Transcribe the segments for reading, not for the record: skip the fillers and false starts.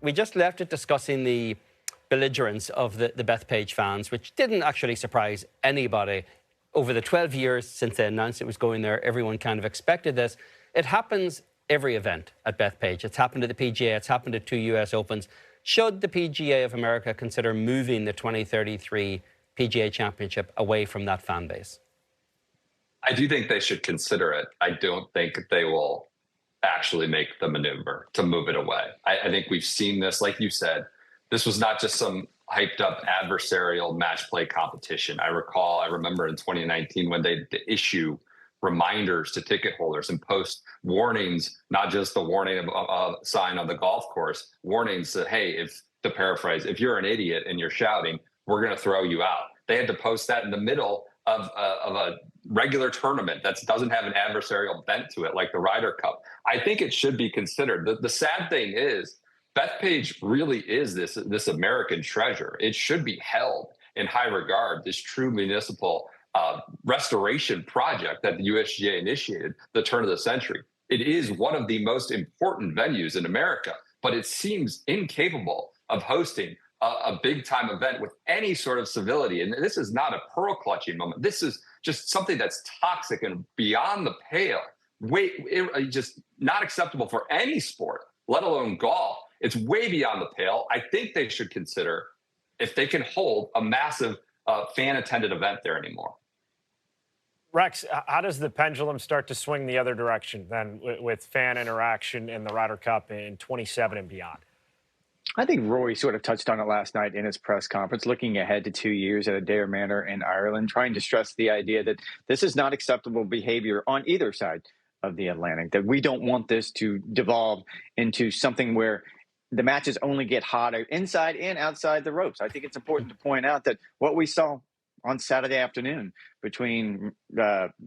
we just left it discussing the belligerence of the Bethpage fans, which didn't actually surprise anybody. Over the 12 years since they announced it was going there, everyone kind of expected this. It happens every event at Bethpage. It's happened to the PGA. It's happened to 2 US Opens. Should the PGA of America consider moving the 2033 PGA Championship away from that fan base? I do think they should consider it. I don't think they will actually make the maneuver to move it away. I think we've seen this, like you said, this was not just some hyped up adversarial match play competition. I remember in 2019 when they issue reminders to ticket holders and post warnings, not just the warning of sign on the golf course, warnings that, hey, to paraphrase, if you're an idiot and you're shouting, we're going to throw you out. They had to post that in the middle of a regular tournament that doesn't have an adversarial bent to it, like the Ryder Cup. I think it should be considered. The sad thing is, Bethpage really is this American treasure. It should be held in high regard, this true municipal restoration project that the USGA initiated the turn of the century. It is one of the most important venues in America, but it seems incapable of hosting a big-time event with any sort of civility. And this is not a pearl-clutching moment. This is just something that's toxic and beyond the pale. Just not acceptable for any sport, let alone golf. It's way beyond the pale. I think they should consider if they can hold a massive fan-attended event there anymore. Rex, how does the pendulum start to swing the other direction then with fan interaction in the Ryder Cup in 27 and beyond? I think Rory sort of touched on it last night in his press conference, looking ahead to 2 years at Adair Manor in Ireland, trying to stress the idea that this is not acceptable behavior on either side of the Atlantic, that we don't want this to devolve into something where the matches only get hotter inside and outside the ropes. I think it's important to point out that what we saw on Saturday afternoon between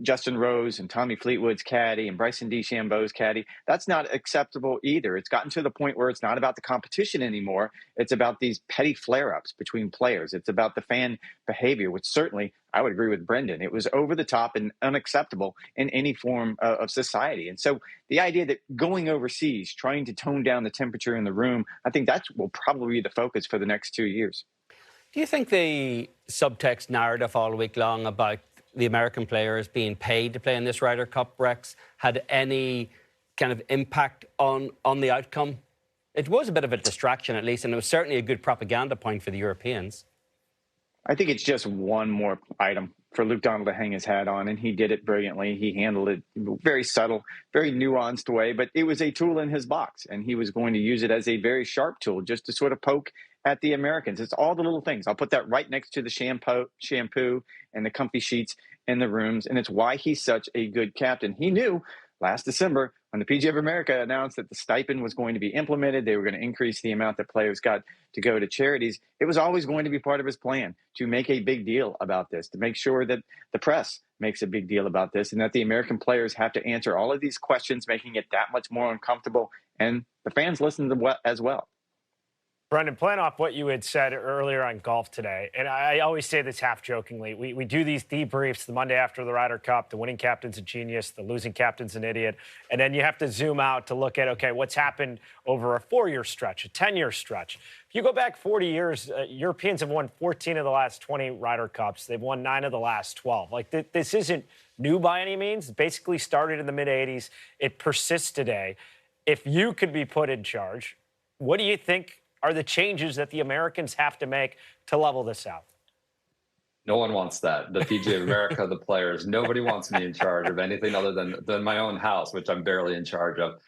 Justin Rose and Tommy Fleetwood's caddy and Bryson DeChambeau's caddy, that's not acceptable either. It's gotten to the point where it's not about the competition anymore. It's about these petty flare-ups between players. It's about the fan behavior, which certainly I would agree with Brendan. It was over the top and unacceptable in any form of society. And so the idea that going overseas, trying to tone down the temperature in the room, I think that will probably be the focus for the next 2 years. Do you think the subtext narrative all week long about the American players being paid to play in this Ryder Cup, Rex, had any kind of impact on the outcome? It was a bit of a distraction, at least, and it was certainly a good propaganda point for the Europeans. I think it's just one more item for Luke Donald to hang his hat on, and he did it brilliantly. He handled it very subtle, very nuanced way, but it was a tool in his box, and he was going to use it as a very sharp tool just to sort of poke at the Americans. It's all the little things. I'll put that right next to the shampoo and the comfy sheets in the rooms, and it's why he's such a good captain. He knew last December when the PGA of America announced that the stipend was going to be implemented, they were going to increase the amount that players got to go to charities. It was always going to be part of his plan to make a big deal about this, to make sure that the press makes a big deal about this, and that the American players have to answer all of these questions, making it that much more uncomfortable, and the fans listen to as well. Brendan, playing off what you had said earlier on golf today, and I always say this half jokingly, we do these debriefs the Monday after the Ryder Cup, the winning captain's a genius, the losing captain's an idiot, and then you have to zoom out to look at, okay, what's happened over a 4-year stretch, a 10-year stretch. If you go back 40 years, Europeans have won 14 of the last 20 Ryder Cups. They've won 9 of the last 12. Like, this isn't new by any means. It basically started in the mid-'80s. It persists today. If you could be put in charge, what do you think are the changes that the Americans have to make to level this out? No one wants that. The PGA of America, the players, nobody wants me in charge of anything other than my own house, which I'm barely in charge of.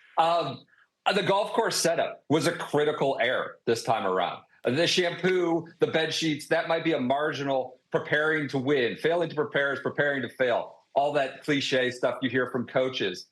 The golf course setup was a critical error this time around. The shampoo, the bed sheets, that might be a marginal preparing to win. Failing to prepare is preparing to fail. All that cliche stuff you hear from coaches.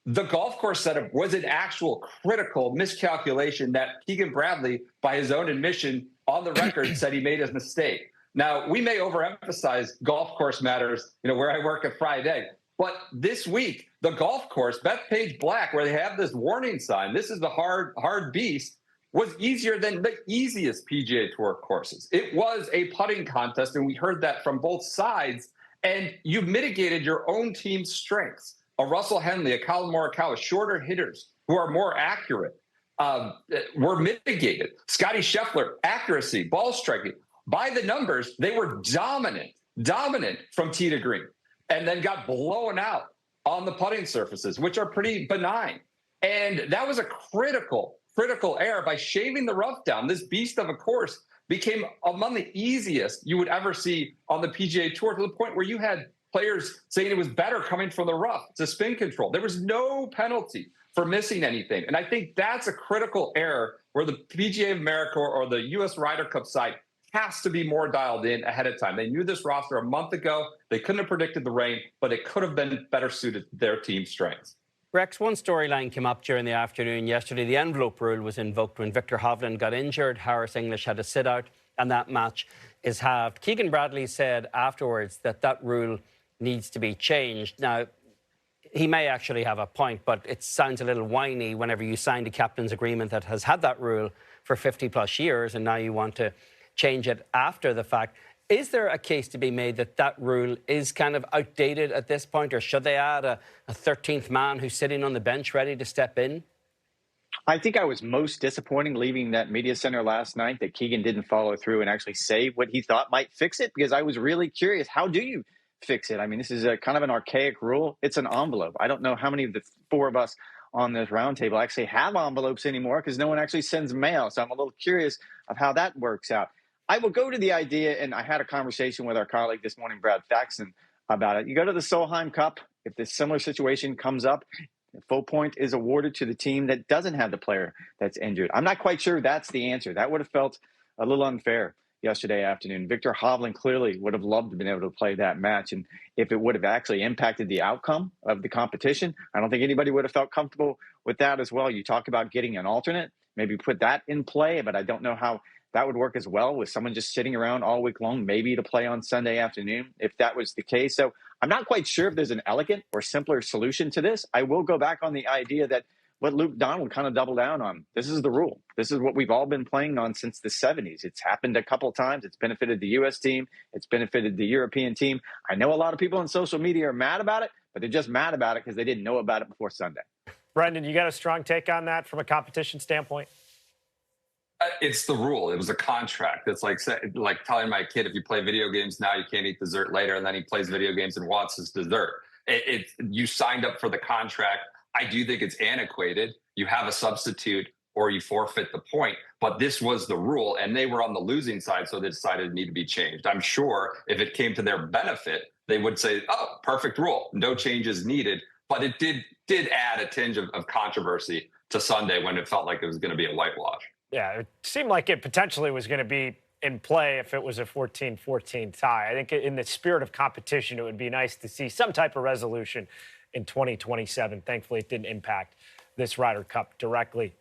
The golf course setup was an actual critical miscalculation that Keegan Bradley, by his own admission on the record, said he made his mistake. Now, we may overemphasize golf course matters, where I work at Friday. But this week, the golf course, Bethpage Black, where they have this warning sign, this is the hard beast, was easier than the easiest PGA Tour courses. It was a putting contest, and we heard that from both sides. And you mitigated your own team's strengths. A Russell Henley, a Colin Morikawa, shorter hitters who are more accurate. were mitigated. Scotty Scheffler, accuracy, ball striking. By the numbers, they were dominant from tee to green, and then got blown out on the putting surfaces, which are pretty benign. And that was a critical error by shaving the rough down. This beast of a course became among the easiest you would ever see on the PGA Tour, to the point where you had players saying it was better coming from the rough to spin control. There was no penalty for missing anything. And I think that's a critical error where the PGA of America or the U.S. Ryder Cup side has to be more dialed in ahead of time. They knew this roster a month ago. They couldn't have predicted the rain, but it could have been better suited to their team's strengths. Rex, one storyline came up during the afternoon yesterday. The envelope rule was invoked when Victor Hovland got injured. Harris English had to sit out, and that match is halved. Keegan Bradley said afterwards that that rule needs to be changed. Now, he may actually have a point, but it sounds a little whiny whenever you signed a captain's agreement that has had that rule for 50-plus years, and now you want to change it after the fact. Is there a case to be made that that rule is kind of outdated at this point, or should they add a 13th man who's sitting on the bench ready to step in? I think I was most disappointed leaving that media center last night that Keegan didn't follow through and actually say what he thought might fix it, because I was really curious. How do you fix it? I mean, this is a kind of an archaic rule. It's an envelope. I don't know how many of the four of us on this roundtable actually have envelopes anymore, because no one actually sends mail. So I'm a little curious of how that works out. I will go to the idea, and I had a conversation with our colleague this morning, Brad Faxon, about it. You go to the Solheim Cup, if this similar situation comes up, full point is awarded to the team that doesn't have the player that's injured. I'm not quite sure that's the answer. That would have felt a little unfair yesterday afternoon. Victor Hovland clearly would have loved to have been able to play that match. And if it would have actually impacted the outcome of the competition, I don't think anybody would have felt comfortable with that as well. You talk about getting an alternate, maybe put that in play, but I don't know how that would work as well with someone just sitting around all week long, maybe to play on Sunday afternoon, if that was the case. So I'm not quite sure if there's an elegant or simpler solution to this. I will go back on the idea that what Luke Donald kind of doubled down on. This is the rule. This is what we've all been playing on since the 70s. It's happened a couple of times. It's benefited the U.S. team. It's benefited the European team. I know a lot of people on social media are mad about it, but they're just mad about it because they didn't know about it before Sunday. Brendan, you got a strong take on that from a competition standpoint? It's the rule. It was a contract. It's like telling my kid, if you play video games now, you can't eat dessert later, and then he plays video games and wants his dessert. You signed up for the contract. I do think it's antiquated. You have a substitute or you forfeit the point. But this was the rule, and they were on the losing side, so they decided it needed to be changed. I'm sure if it came to their benefit, they would say, oh, perfect rule, no changes needed. But it did add a tinge of controversy to Sunday when it felt like it was going to be a whitewash. Yeah, it seemed like it potentially was going to be in play if it was a 14-14 tie. I think in the spirit of competition, it would be nice to see some type of resolution in 2027. Thankfully, it didn't impact this Ryder Cup directly.